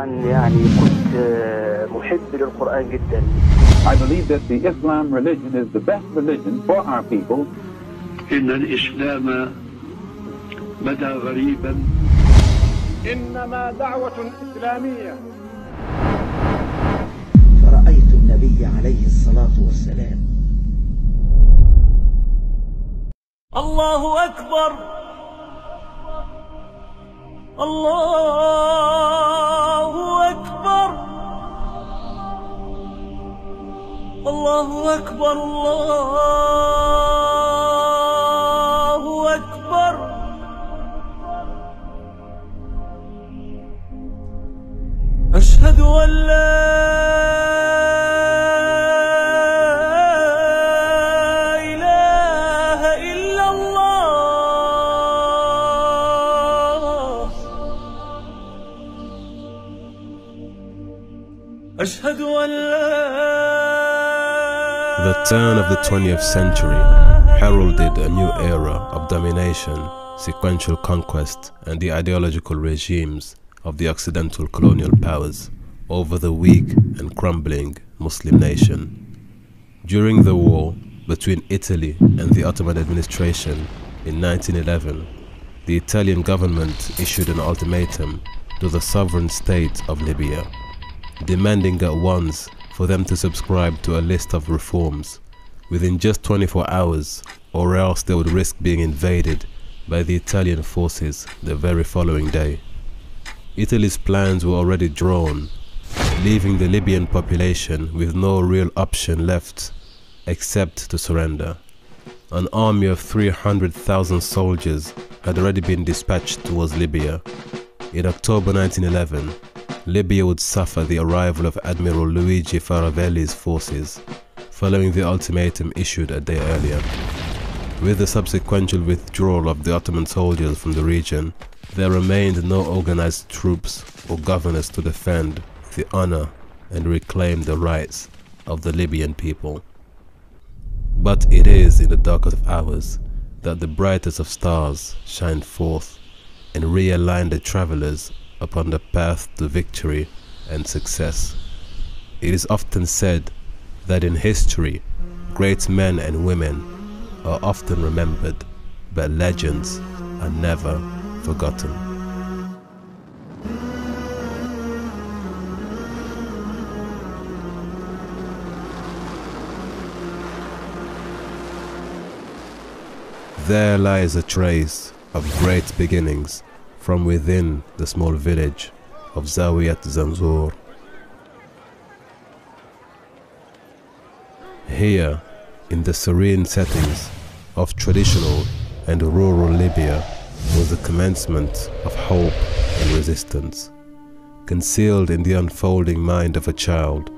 طبعا يعني كنت محب للقرآن جدا. I believe that the Islam religion is the best religion for our people. إن الإسلام بدا غريبا. إنما دعوة إسلامية. فرأيت النبي عليه الصلاة والسلام. الله أكبر الله أكبر الله أكبر الله أكبر. أشهد أن لا إله إلا الله. أشهد أن لا. The turn of the 20th century heralded a new era of domination, sequential conquest, and the ideological regimes of the Occidental colonial powers over the weak and crumbling Muslim nation. During the war between Italy and the Ottoman administration in 1911, the Italian government issued an ultimatum to the sovereign state of Libya, demanding at once for them to subscribe to a list of reforms within just 24 hours, or else they would risk being invaded by the Italian forces the very following day. Italy's plans were already drawn, leaving the Libyan population with no real option left except to surrender. An army of 300,000 soldiers had already been dispatched towards Libya. In October 1911, Libya would suffer the arrival of Admiral Luigi Faravelli's forces, following the ultimatum issued a day earlier. With the subsequent withdrawal of the Ottoman soldiers from the region, there remained no organized troops or governors to defend the honor and reclaim the rights of the Libyan people. But it is in the darkest of hours that the brightest of stars shine forth and realign the travelers upon the path to victory and success. It is often said that in history, great men and women are often remembered, but legends are never forgotten. There lies a trace of great beginnings from within the small village of Zawiyat Zanzur. Here, in the serene settings of traditional and rural Libya, was the commencement of hope and resistance, concealed in the unfolding mind of a child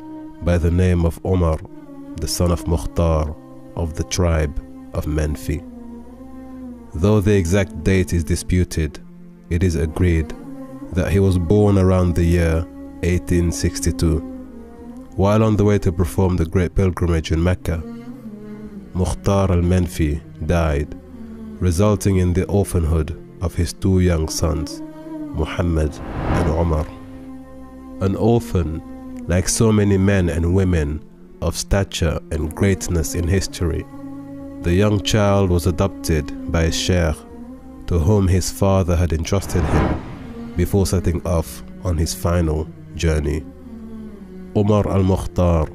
by the name of Omar, the son of Mukhtar of the tribe of Menfi. Though the exact date is disputed, it is agreed that he was born around the year 1862. While on the way to perform the great pilgrimage in Mecca, Mukhtar al-Menfi died, resulting in the orphanhood of his two young sons, Muhammad and Omar. An orphan, like so many men and women of stature and greatness in history, the young child was adopted by a sheikh to whom his father had entrusted him before setting off on his final journey. Omar al-Mukhtar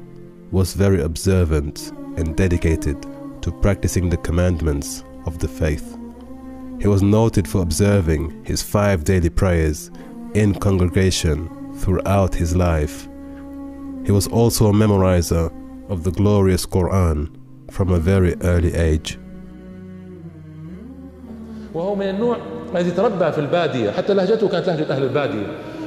was very observant and dedicated to practicing the commandments of the faith. He was noted for observing his 5 daily prayers in congregation throughout his life. He was also a memorizer of the glorious Quran from a very early age. وهو من النوع الذي تربى في البادية، حتى لهجته كانت لهجة أهل البادية،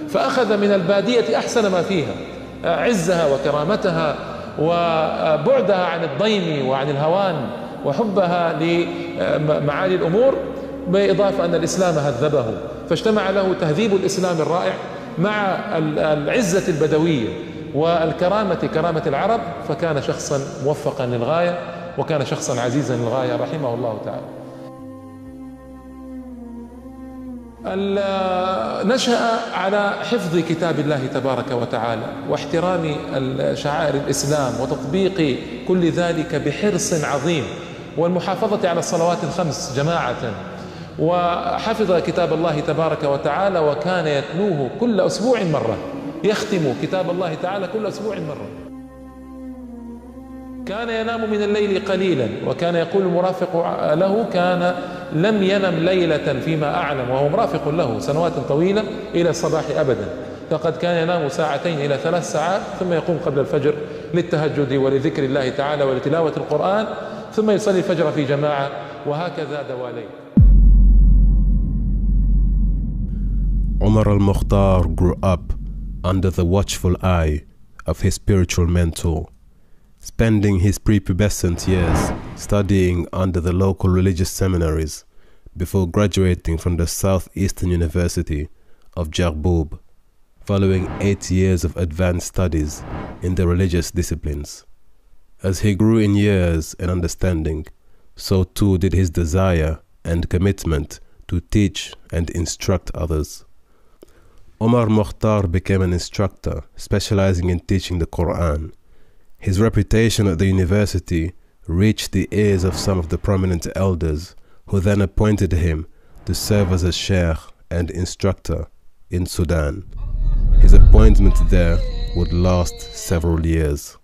فأخذ من البادية أحسن ما فيها، عزها وكرامتها وبعدها عن الضيم وعن الهوان وحبها لمعالي الأمور، بإضافة أن الإسلام هذبه، فاجتمع له تهذيب الإسلام الرائع مع العزة البدوية والكرامة كرامة العرب، فكان شخصا موفقا للغاية وكان شخصا عزيزا للغاية رحمه الله تعالى. نشأ على حفظ كتاب الله تبارك وتعالى واحترام شعائر الإسلام وتطبيق كل ذلك بحرص عظيم، والمحافظة على الصلوات الخمس جماعة، وحفظ كتاب الله تبارك وتعالى وكان يتلوه كل أسبوع مرة، يختم كتاب الله تعالى كل أسبوع مرة. كان ينام من الليل قليلا، وكان يقول المرافق له كان لم ينم ليلة فيما أعلم وهو مرافق له سنوات طويلة إلى الصباح أبدا، فقد كان ينام 2 إلى 3 ساعات ثم يقوم قبل الفجر للتهجد ولذكر الله تعالى ولتلاوة القرآن، ثم يصلي الفجر في جماعة، وهكذا دواليك. Umar al-Mukhtar grew up under the watchful eye of his spiritual mentor, spending his prepubescent years studying under the local religious seminaries before graduating from the Southeastern University of Jarboub, following 8 years of advanced studies in the religious disciplines. As he grew in years and understanding, so too did his desire and commitment to teach and instruct others. Umar Mukhtar became an instructor specializing in teaching the Quran. His reputation at the university reached the ears of some of the prominent elders, who then appointed him to serve as a sheikh and instructor in Sudan. His appointment there would last several years.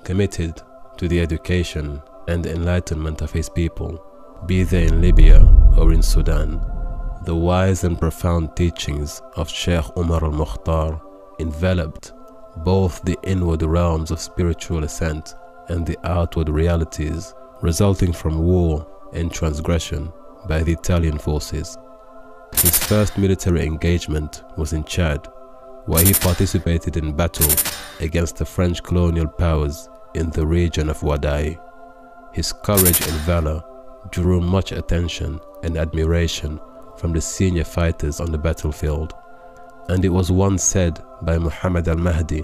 Committed to the education and enlightenment of his people, be they in Libya or in Sudan, the wise and profound teachings of Sheikh Umar al-Mukhtar enveloped both the inward realms of spiritual ascent and the outward realities resulting from war and transgression by the Italian forces. His first military engagement was in Chad, where he participated in battle against the French colonial powers in the region of Wadai. His courage and valor drew much attention and admiration from the senior fighters on the battlefield, and it was once said by Muhammad al-Mahdi,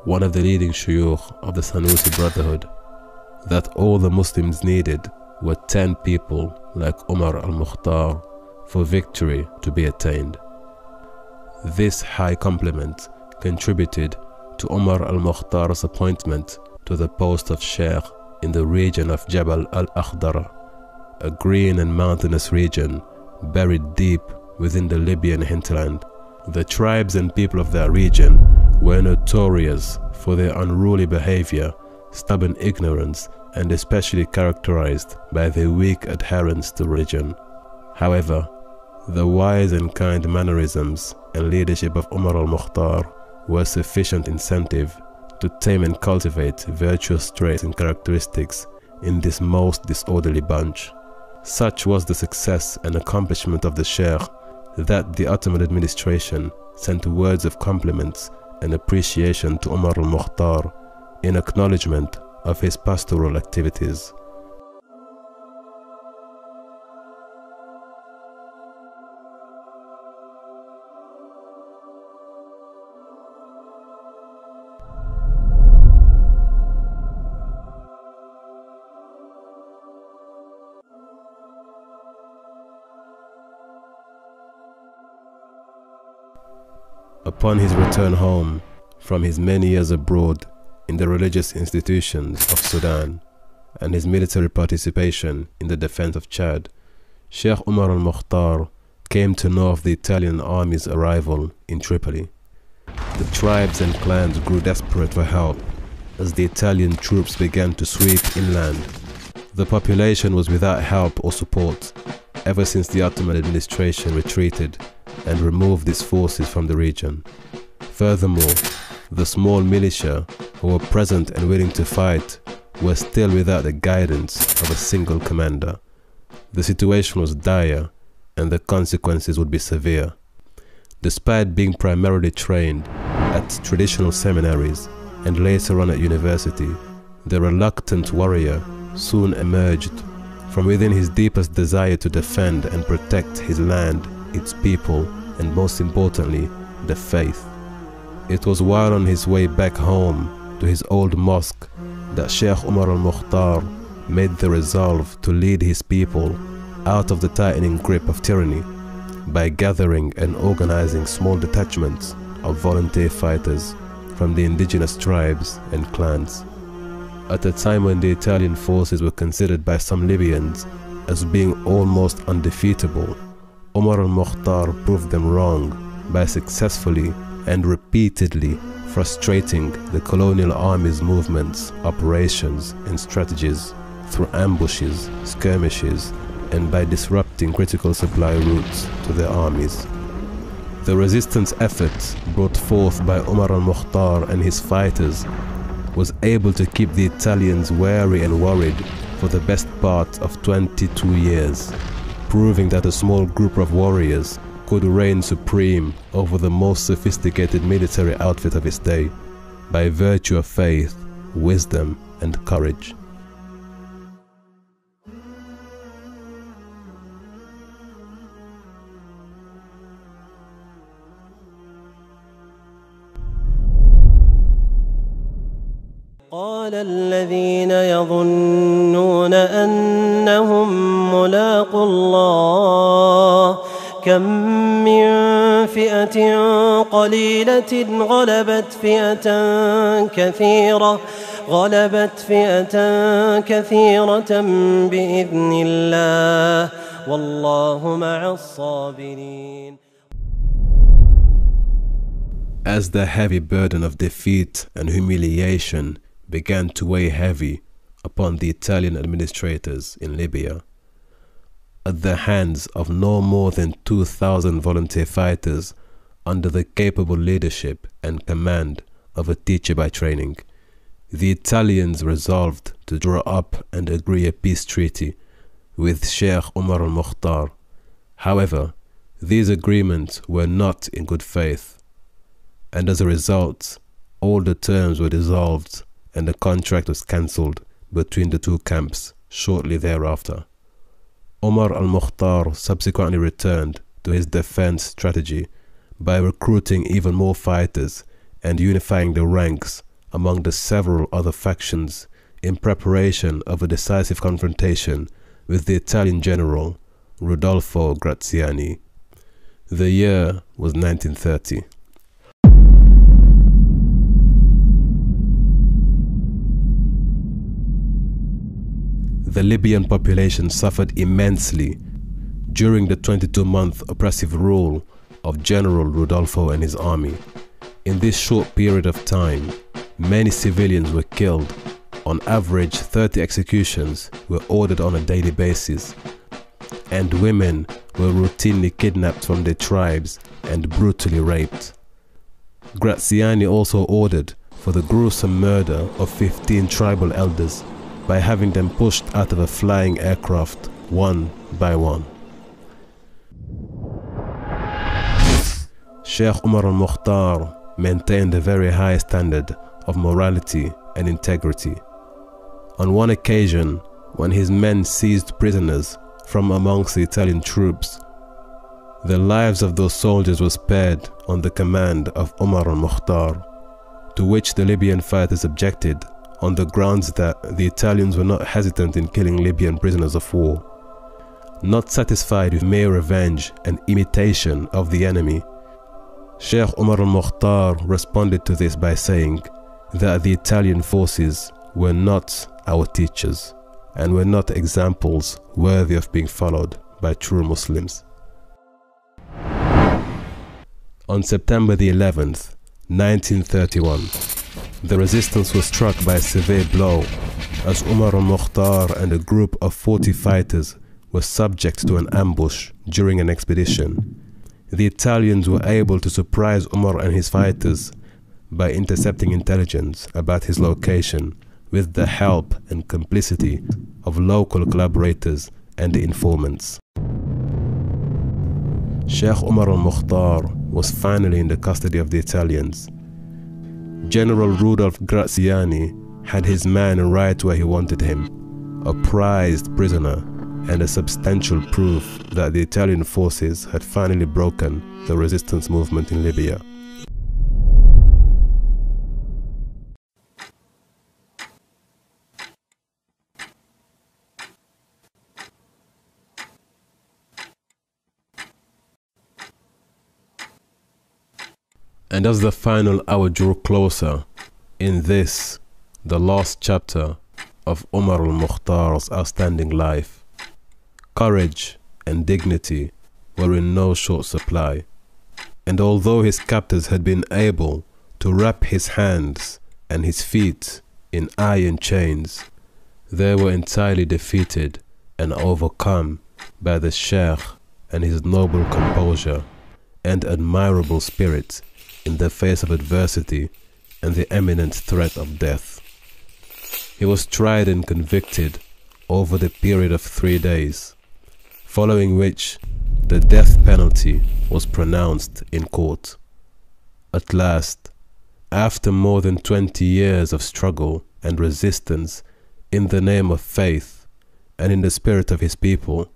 one of the leading shuyukh of the Sanusi Brotherhood, that all the Muslims needed were 10 people like Umar al-Mukhtar for victory to be attained. This high compliment contributed to Umar al-Mukhtar's appointment to the post of Sheikh in the region of Jabal al-Akhdara, a green and mountainous region buried deep within the Libyan hinterland. The tribes and people of that region were notorious for their unruly behavior, stubborn ignorance, and especially characterized by their weak adherence to religion. However, the wise and kind mannerisms and leadership of Umar al-Mukhtar were sufficient incentive to tame and cultivate virtuous traits and characteristics in this most disorderly bunch. Such was the success and accomplishment of the Sheikh that the Ottoman administration sent words of compliments and appreciation to Umar al-Mukhtar in acknowledgement of his pastoral activities. Upon his return home from his many years abroad in the religious institutions of Sudan and his military participation in the defense of Chad, Sheikh Umar al-Mukhtar came to know of the Italian army's arrival in Tripoli. The tribes and clans grew desperate for help as the Italian troops began to sweep inland. The population was without help or support ever since the Ottoman administration retreated and removed its forces from the region. Furthermore, the small militia who were present and willing to fight were still without the guidance of a single commander. The situation was dire and the consequences would be severe. Despite being primarily trained at traditional seminaries and later on at university, the reluctant warrior soon emerged from within his deepest desire to defend and protect his land, its people, and most importantly, the faith. It was while on his way back home to his old mosque that Sheikh Umar al-Mukhtar made the resolve to lead his people out of the tightening grip of tyranny by gathering and organizing small detachments of volunteer fighters from the indigenous tribes and clans. At a time when the Italian forces were considered by some Libyans as being almost undefeatable, Umar al-Mukhtar proved them wrong by successfully and repeatedly frustrating the colonial army's movements, operations and strategies through ambushes, skirmishes, and by disrupting critical supply routes to their armies. The resistance efforts brought forth by Umar al-Mukhtar and his fighters was able to keep the Italians wary and worried for the best part of 22 years, proving that a small group of warriors could reign supreme over the most sophisticated military outfit of its day by virtue of faith, wisdom, and courage. قال الذين يظنون أنهم ملاقو الله كم من فئة قليلة غلبت فئة كثيرة بإذن الله والله مع الصابرين. As the heavy burden of defeat and humiliation began to weigh heavy upon the Italian administrators in Libya, at the hands of no more than 2,000 volunteer fighters under the capable leadership and command of a teacher by training, the Italians resolved to draw up and agree a peace treaty with Sheikh Umar al-Mukhtar. However, these agreements were not in good faith, and as a result, all the terms were dissolved and the contract was cancelled between the two camps shortly thereafter. Umar al-Mukhtar subsequently returned to his defense strategy by recruiting even more fighters and unifying the ranks among the several other factions in preparation of a decisive confrontation with the Italian general Rodolfo Graziani. The year was 1930. The Libyan population suffered immensely during the 22-month oppressive rule of General Rodolfo and his army. In this short period of time, many civilians were killed. On average, 30 executions were ordered on a daily basis, and women were routinely kidnapped from their tribes and brutally raped. Graziani also ordered for the gruesome murder of 15 tribal elders by having them pushed out of a flying aircraft one by one. Sheikh Umar al-Mukhtar maintained a very high standard of morality and integrity. On one occasion, when his men seized prisoners from amongst the Italian troops, the lives of those soldiers were spared on the command of Umar al-Mukhtar, to which the Libyan fighters objected on the grounds that the Italians were not hesitant in killing Libyan prisoners of war. Not satisfied with mere revenge and imitation of the enemy, Sheikh Umar al-Mukhtar responded to this by saying that the Italian forces were not our teachers and were not examples worthy of being followed by true Muslims. On September the 11th, 1931, the resistance was struck by a severe blow as Umar al-Mukhtar and a group of 40 fighters were subject to an ambush during an expedition. The Italians were able to surprise Umar and his fighters by intercepting intelligence about his location with the help and complicity of local collaborators and informants. Sheikh Umar al-Mukhtar was finally in the custody of the Italians. General Rudolf Graziani had his man right where he wanted him, a prized prisoner and a substantial proof that the Italian forces had finally broken the resistance movement in Libya. And as the final hour drew closer, in this, the last chapter of Umar al-Mukhtar's outstanding life, courage and dignity were in no short supply. And although his captors had been able to wrap his hands and his feet in iron chains, they were entirely defeated and overcome by the Sheikh and his noble composure and admirable spirit in the face of adversity and the imminent threat of death. He was tried and convicted over the period of 3 days, following which the death penalty was pronounced in court. At last, after more than 20 years of struggle and resistance in the name of faith and in the spirit of his people,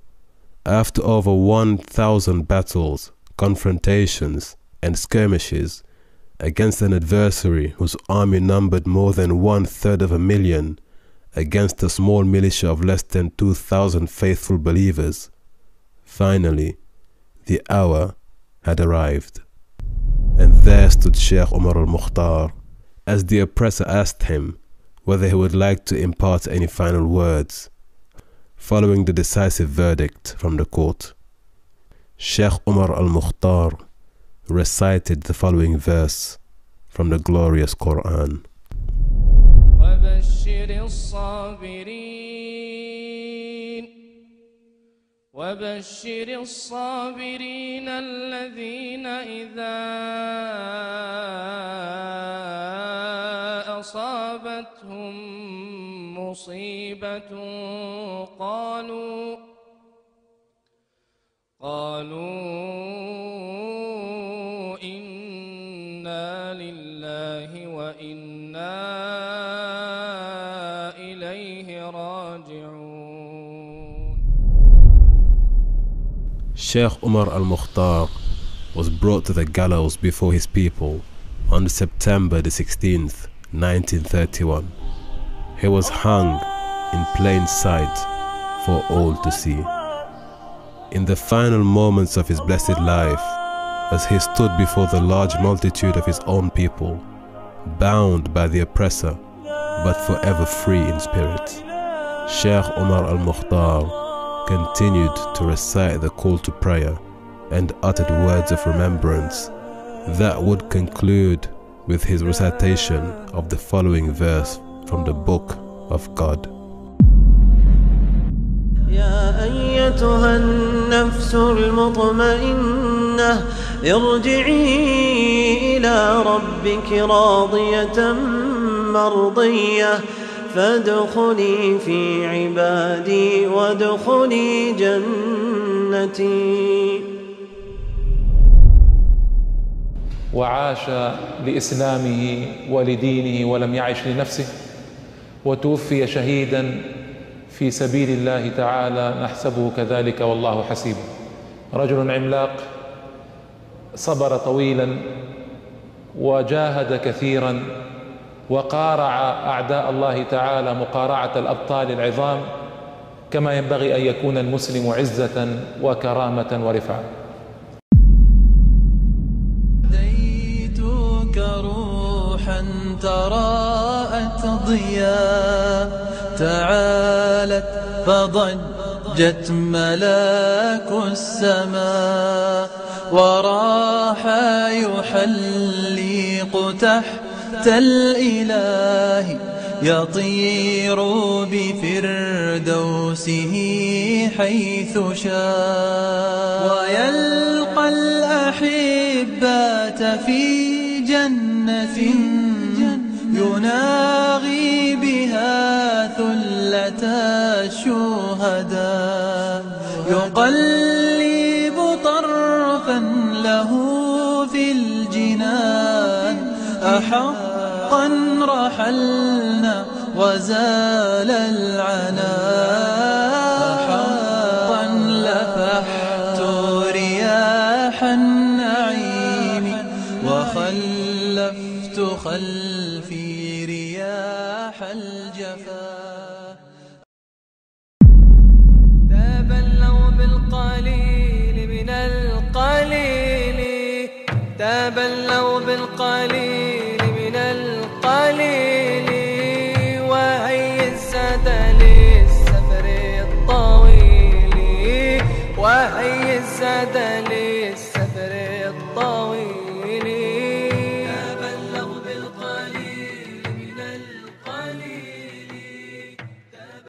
after over 1,000 battles, confrontations, and skirmishes against an adversary whose army numbered more than 1/3 against a small militia of less than 2,000 faithful believers, finally, the hour had arrived. And there stood Sheikh Umar al-Mukhtar as the oppressor asked him whether he would like to impart any final words following the decisive verdict from the court. Sheikh Umar al-Mukhtar recited the following verse from the glorious Quran. وبشر الصابرين الذين إذا أصابتهم مصيبة قالوا إنا لله وإنا إليه راجعون. Sheikh Umar al-Mukhtar was brought to the gallows before his people on September the 16th, 1931. He was hung in plain sight for all to see. In the final moments of his blessed life, as he stood before the large multitude of his own people, bound by the oppressor, but forever free in spirit, Sheikh Umar al-Mukhtar continued to recite the call to prayer and uttered words of remembrance that would conclude with his recitation of the following verse from the Book of God. يا أيتها النفس المطمئنة ارجعي إلى ربك راضية مرضية فادخلي في عبادي وادخلي جنتي. وعاش لإسلامه ولدينه ولم يعش لنفسه، وتوفي شهيدا في سبيل الله تعالى، نحسبه كذلك والله حسيبه. رجل عملاق صبر طويلا وجاهد كثيرا وقارع أعداء الله تعالى مقارعة الأبطال العظام، كما ينبغي أن يكون المسلم عزة وكرامة ورفعة. ديتك روحا تراءت ضياء تعالت فضجت ملاك السماء وراح يحلق تحت الإله يطير بفردوسه حيث شاء ويلقى الأحبة في جنة يناغي بها ثلة الشهداء يقلب طرفا له في الجنان أحقا رحلنا وزال العناء أحقا لفحت رياح النعيم وخلفت خلفي رياح الجفا. تبلوا بالقليل من القليل بل لو بالقليل